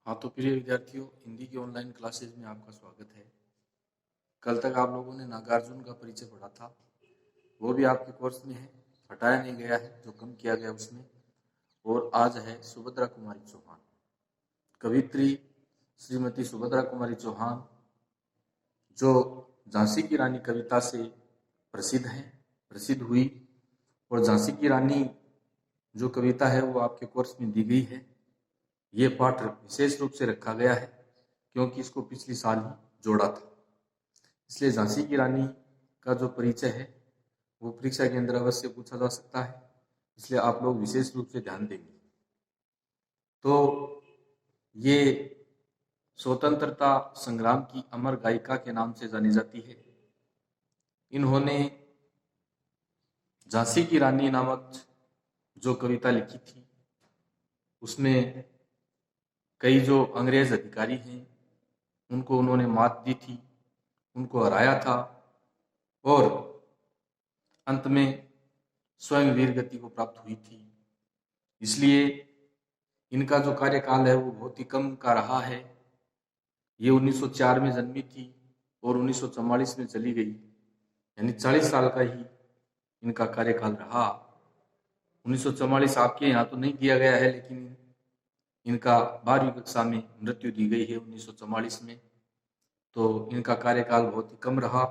हाँ तो प्रिय विद्यार्थियों, हिंदी की ऑनलाइन क्लासेज में आपका स्वागत है। कल तक आप लोगों ने नागार्जुन का परिचय पढ़ा था, वो भी आपके कोर्स में है, हटाया नहीं गया है, जो कम किया गया उसमें। और आज है सुभद्रा कुमारी चौहान, कवित्री श्रीमती सुभद्रा कुमारी चौहान, जो झांसी की रानी कविता से प्रसिद्ध हुई। और झांसी की रानी जो कविता है वो आपके कोर्स में दी गई है। ये पाठ विशेष रूप से रखा गया है क्योंकि इसको पिछले साल ही जोड़ा था, इसलिए झांसी की रानी का जो परिचय है वो परीक्षा के अंदर अवश्य पूछा जा सकता है, इसलिए आप लोग विशेष रूप से ध्यान देंगे। तो ये स्वतंत्रता संग्राम की अमर गायिका के नाम से जानी जाती है। इन्होंने झांसी की रानी नामक जो कविता लिखी थी उसमें कई जो अंग्रेज अधिकारी हैं उनको उन्होंने मात दी थी, उनको हराया था और अंत में स्वयं वीर गति को प्राप्त हुई थी। इसलिए इनका जो कार्यकाल है वो बहुत ही कम का रहा है। ये 1904 में जन्मी थी और 1944 में चली गई, यानी 40 साल का ही इनका कार्यकाल रहा। 1944 आपके यहाँ तो नहीं दिया गया है, लेकिन इनका 12वीं कक्षा में मृत्यु दी गई है 1944 में, तो इनका कार्यकाल बहुत ही कम रहा।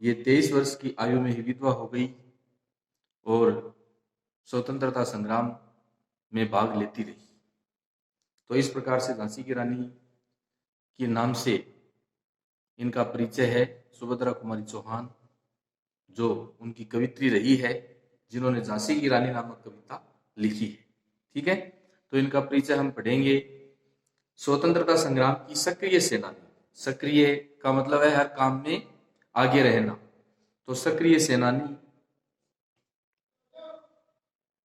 ये 23 वर्ष की आयु में ही विधवा हो गई और स्वतंत्रता संग्राम में भाग लेती रही। तो इस प्रकार से झांसी की रानी के नाम से इनका परिचय है। सुभद्रा कुमारी चौहान जो उनकी कवित्री रही है, जिन्होंने झांसी की रानी नामक कविता लिखी है। ठीक है, तो इनका परिचय हम पढ़ेंगे। स्वतंत्रता संग्राम की सक्रिय सेनानी, सक्रिय का मतलब है हर काम में आगे रहना, तो सक्रिय सेनानी,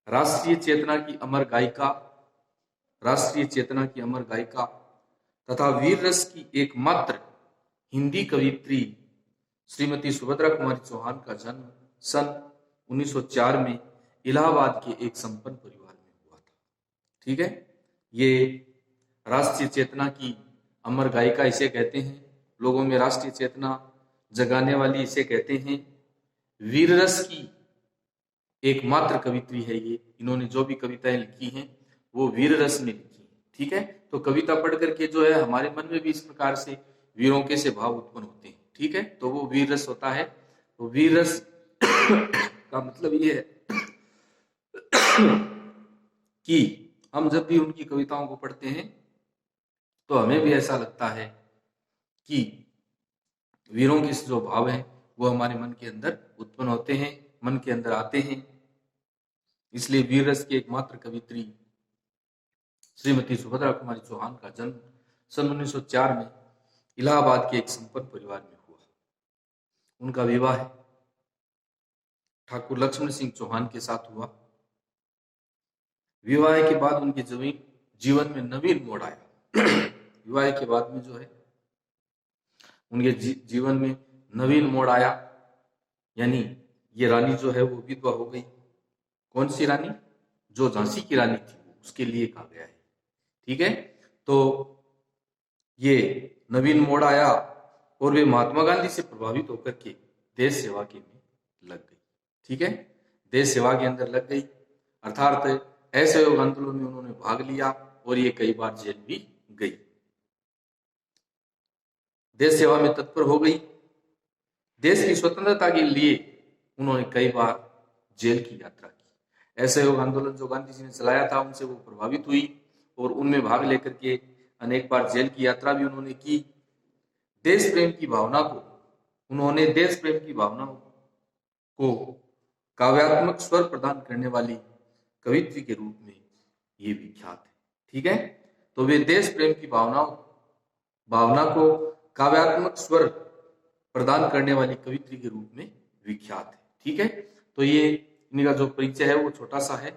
राष्ट्रीय चेतना की अमर गायिका, राष्ट्रीय चेतना की अमर गायिका तथा वीर रस की एकमात्र हिंदी कवित्री श्रीमती सुभद्रा कुमारी चौहान का जन्म सन 1904 में इलाहाबाद के एक संपन्न परिवार में हुआ था। ठीक है, ये राष्ट्रीय चेतना की अमर गायिका इसे कहते हैं, लोगों में राष्ट्रीय चेतना जगाने वाली इसे कहते हैं। वीर रस की एकमात्र कवित्री है ये, इन्होंने जो भी कविताएं लिखी हैं वो वीर रस में लिखी है। ठीक है, तो कविता पढ़ करके जो है हमारे मन में भी इस प्रकार से वीरों के से भाव उत्पन्न होते हैं। ठीक है, तो वो वीर रस होता है। तो वीर रस का मतलब ये है कि हम जब भी उनकी कविताओं को पढ़ते हैं तो हमें भी ऐसा लगता है कि वीरों के जो भाव हैं वो हमारे मन के अंदर उत्पन्न होते हैं, मन के अंदर आते हैं। इसलिए वीर रस की एकमात्र कवित्री श्रीमती सुभद्रा कुमारी चौहान का जन्म सन 1904 में इलाहाबाद के एक संपन्न परिवार में हुआ। उनका विवाह ठाकुर लक्ष्मण सिंह चौहान के साथ हुआ। विवाह के बाद उनके जीवन में नवीन मोड़ आया। विवाह के बाद में जो है उनके जीवन में नवीन मोड़ आया, यानी ये रानी जो है वो विधवा हो गई। कौन सी रानी? जो झांसी की रानी थी, उसके लिए कहा गया है। ठीक है, तो ये नवीन मोड़ आया और वे महात्मा गांधी से प्रभावित होकर के देश सेवा के में लग गई। ठीक है, देश सेवा के अंदर लग गई, अर्थात असहयोग आंदोलन में उन्होंने भाग लिया और ये कई बार जेल भी गई, देश सेवा में तत्पर हो गई। देश की स्वतंत्रता के लिए उन्होंने कई बार जेल की यात्रा की। असहयोग आंदोलन जो गांधी जी ने चलाया था उनसे वो प्रभावित हुई और उनमें भाग लेकर के अनेक बार जेल की यात्रा भी उन्होंने की। देश प्रेम की भावना को काव्यात्मक स्वर प्रदान करने वाली कवित्री के रूप में ये विख्यात है। ठीक है, तो वे देश प्रेम की भावना को काव्यात्मक स्वर प्रदान करने वाली कवित्री के रूप में विख्यात है। ठीक है, तो ये इनका जो परिचय है वो छोटा सा है,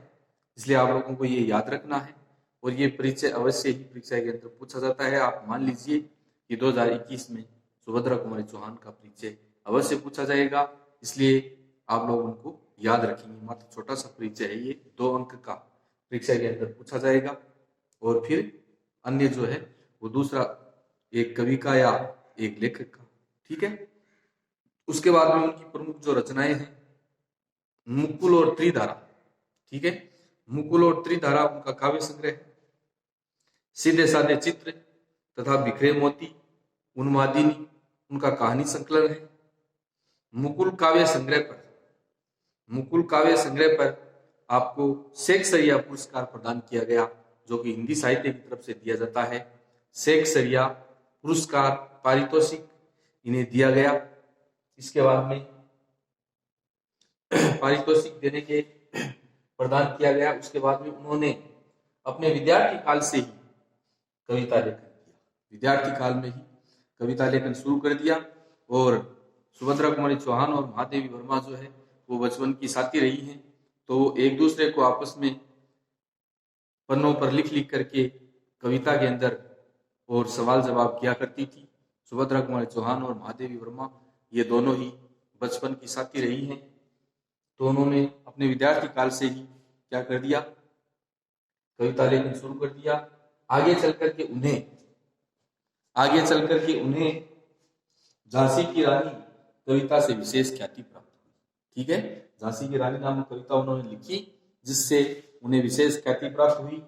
इसलिए आप लोगों को ये याद रखना है और ये परिचय अवश्य ही परीक्षा के अंदर पूछा जाता है। आप मान लीजिए कि 2021 में सुभद्रा कुमारी चौहान का परिचय अवश्य पूछा जाएगा, इसलिए आप लोग उनको याद रखेंगे। मात्र छोटा सा परिचय है ये, 2 अंक का परीक्षा के अंदर पूछा जाएगा और फिर अन्य जो है वो दूसरा एक कवि का या एक लेखक का। ठीक है। उसके बाद में उनकी प्रमुख जो रचनाएं हैं, मुकुल और त्रिधारा। ठीक है। मुकुल और त्रिधारा उनका काव्य संग्रह है। सीधे साधे चित्र तथा बिखरे मोती, उन्मादिनी उनका कहानी संकलन है। मुकुल काव्य संग्रह पर आपको शेक्सपियर पुरस्कार प्रदान किया गया, जो कि हिंदी साहित्य की तरफ से दिया जाता है। शेक्सपियर पुरस्कार पारितोषिक इन्हें दिया गया। इसके बाद में पारितोषिक देने के प्रदान किया गया। उसके बाद में उन्होंने अपने विद्यार्थी काल से ही कविता लेखन किया। विद्यार्थी काल में ही कविता लेखन शुरू कर दिया। और सुभद्रा कुमारी चौहान और महादेवी वर्मा जो है वो बचपन की साथी रही हैं, तो वो एक दूसरे को आपस में पन्नों पर लिख लिख करके कविता के अंदर और सवाल जवाब किया करती थी। सुभद्रा कुमारी चौहान और महादेवी वर्मा ये दोनों ही बचपन की साथी रही हैं, तो उन्होंने अपने विद्यार्थी काल से ही क्या कर दिया, कविता लेखन शुरू कर दिया। आगे चल करके उन्हें झांसी की रानी कविता से विशेष ख्याति प्राप्त हुई। ठीक है। झांसी की रानी नामक कविता उन्होंने लिखी, जिससे उन्हें विशेष ख्याति प्राप्त हुई।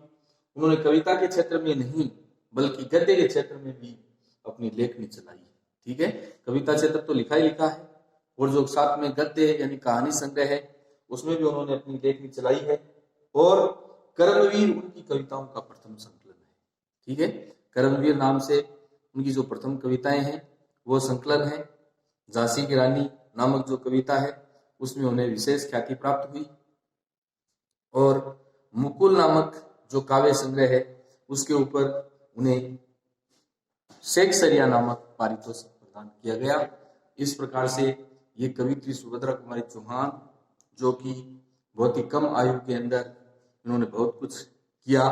उन्होंने कविता के क्षेत्र में नहीं बल्कि गद्य के क्षेत्र में भी अपनी लेखनी चलाई। ठीक है। कविता क्षेत्र तो लिखा ही लिखा है, और जो साथ में गद्य यानी कहानी संग्रह है उसमें भी उन्होंने अपनी लेखनी चलाई है। और कर्मवीर उनकी कविताओं का प्रथम संकलन है। ठीक है। कर्मवीर नाम से उनकी जो प्रथम कविताएं हैं वो संकलन है। झांसी की रानी नामक जो कविता है उसमें उन्हें विशेष ख्याति प्राप्त हुई। और मुकुल नामक जो काव्य संग्रह है उसके ऊपर उन्हें शेक्सपियर नामक पारितोषिक प्रदान किया गया। इस प्रकार से ये कवित्री सुभद्रा कुमारी चौहान, जो कि बहुत ही कम आयु के अंदर इन्होंने बहुत कुछ किया,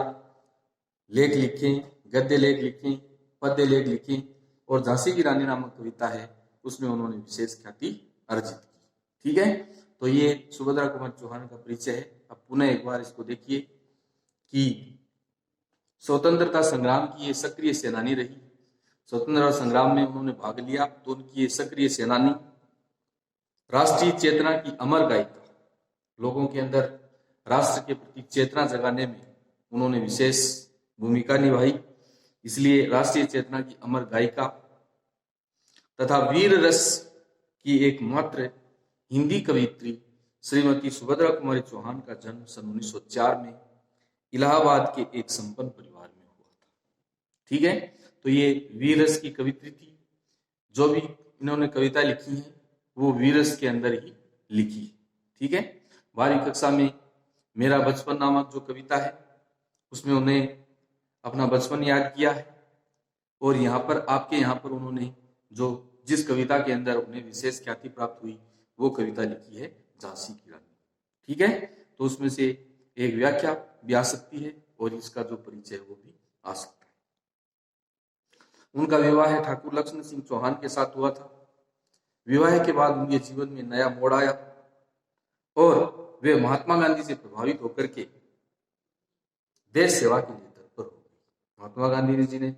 लेख लिखे, गद्य लेख लिखे, पद्य लेख लिखे, और झांसी की रानी नामक कविता है उसमें उन्होंने विशेष ख्याति अर्जित की। ठीक है। तो ये सुभद्रा कुमारी चौहान का परिचय है। अब पुनः एक बार इसको देखिए कि स्वतंत्रता संग्राम की ये सक्रिय सेनानी रही। स्वतंत्रता संग्राम में उन्होंने भाग लिया, तो उनकी ये सक्रिय सेनानी, राष्ट्रीय चेतना की अमर गायिका, लोगों के अंदर राष्ट्र के प्रति चेतना जगाने में उन्होंने विशेष भूमिका निभाई। इसलिए राष्ट्रीय चेतना की अमर गायिका तथा वीर रस की एकमात्र हिंदी कवित्री श्रीमती सुभद्रा कुमारी चौहान का जन्म सन 1904 में इलाहाबाद के एक संपन्न परिवार में हुआ था। ठीक है। तो ये वीर रस की कवित्री थी। जो भी इन्होंने कविता लिखी है वो वीर रस के अंदर ही लिखी। ठीक है। 12वीं कक्षा में मेरा बचपन नामक जो कविता है उसमें उन्हें अपना बचपन याद किया है। और यहाँ पर उन्होंने जो जिस कविता के अंदर उन्हें विशेष ख्याति प्राप्त हुई वो कविता लिखी है झांसी की रानी। ठीक है। तो उसमें से एक व्याख्या भी आ सकती है और इसका जो परिचय है वो भी आ सकता है। उनका विवाह ठाकुर लक्ष्मण सिंह चौहान के साथ हुआ था। विवाह के बाद उनके जीवन में नया मोड़ आया और वे महात्मा गांधी से प्रभावित होकर के देश सेवा के लिए तत्पर हो गए। महात्मा गांधी जी ने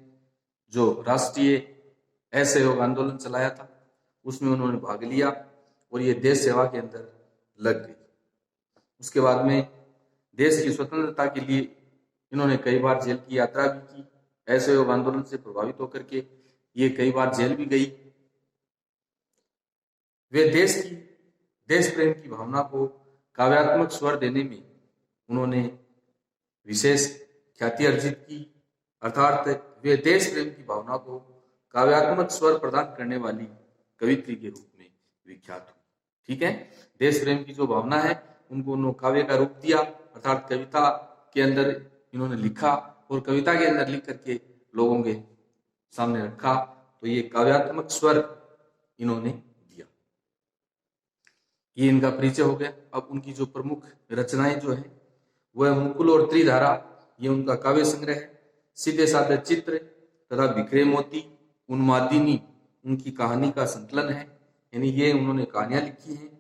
जो राष्ट्रीय असहयोग आंदोलन चलाया था उसमें उन्होंने भाग लिया और ये देश सेवा के अंदर लग गई। उसके बाद में देश की स्वतंत्रता के लिए इन्होंने कई बार जेल की यात्रा भी की। असहयोग आंदोलन से प्रभावित होकर के ये कई बार जेल भी गई। वे देश प्रेम की भावना को काव्यात्मक स्वर देने में उन्होंने विशेष ख्याति अर्जित की, अर्थात वे देश प्रेम की भावना को काव्यात्मक स्वर प्रदान करने वाली कवित्री के रूप में विख्यात हुई। ठीक है। देश प्रेम की जो भावना है उनको उन्होंने काव्य का रूप दिया, अर्थात कविता के अंदर इन्होंने लिखा और कविता के अंदर लिख करके लोगों के सामने रखा। तो ये काव्यात्मक स्वर इन्होंने दिया। ये इनका परिचय हो गया। अब उनकी जो प्रमुख रचनाएं जो है वह मुकुल और त्रिधारा, ये उनका काव्य संग्रह है। सीधे साधे चित्र तथा बिखरे मोती, उन्मादिनी उनकी कहानी का संकलन है, यानी ये उन्होंने कहानियां लिखी हैं।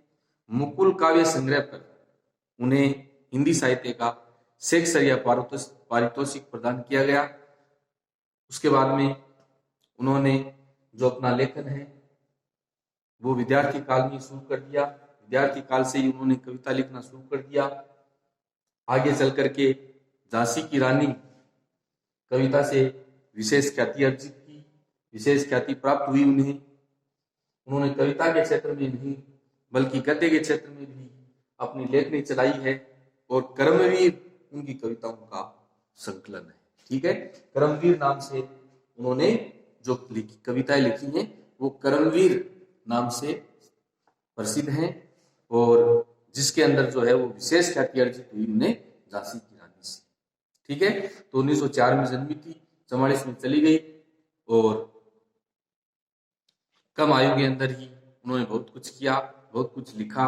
मुकुल काव्य संग्रह पर उन्हें हिंदी साहित्य का शेक्सपियर पारितोषिक प्रदान किया गया। उसके बाद में उन्होंने जो अपना लेखन है वो विद्यार्थी काल में शुरू कर दिया। विद्यार्थी काल से ही उन्होंने कविता लिखना शुरू कर दिया। आगे चल करके झांसी की रानी कविता से विशेष ख्याति अर्जित की, विशेष ख्याति प्राप्त हुई उन्हें। उन्होंने कविता के क्षेत्र में नहीं बल्कि गद्य के क्षेत्र में भी अपनी लेखनी चलाई है और कर्मवीर उनकी कविताओं का संकलन है। ठीक है, कर्मवीर नाम से उन्होंने जो कविताएं लिखी हैं वो कर्मवीर नाम से प्रसिद्ध हैं और जिसके अंदर जो है वो विशेष ख्याति अर्जित हुई उन्हें झांसी की रानी से। ठीक है, तो 1904 में जन्मी थी, 44 में चली गई और कम आयु के अंदर ही उन्होंने बहुत कुछ किया, बहुत कुछ लिखा,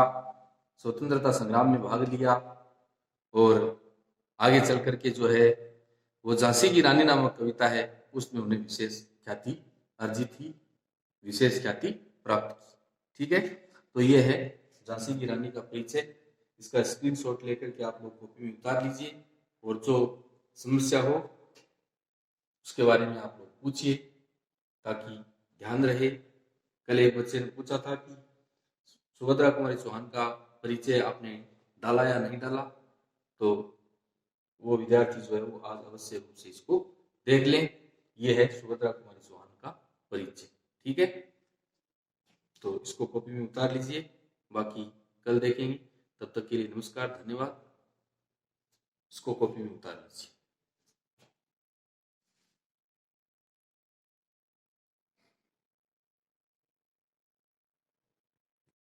स्वतंत्रता संग्राम में भाग लिया और आगे चल करके जो है वो झांसी की रानी नामक कविता है उसमें उन्हें विशेष ख्याति अर्जित थी, विशेष ख्याति प्राप्त की। ठीक है, तो ये है झांसी की रानी का परिचय। इसका स्क्रीनशॉट लेकर के आप लोग कॉपी में उतार लीजिए और जो समस्या हो उसके बारे में आप लोग पूछिए ताकि ध्यान रहे। कल एक बच्चे ने पूछा था कि सुभद्रा कुमारी चौहान का परिचय आपने डाला या नहीं डाला, तो वो विद्यार्थी जो है वो आज अवश्य रूप से इसको देख लें। ये है सुभद्रा कुमारी चौहान का परिचय। ठीक है, तो इसको कॉपी में उतार लीजिए, बाकी कल देखेंगे। तब तक के लिए नमस्कार, धन्यवाद। इसको कॉपी में उतार लीजिए।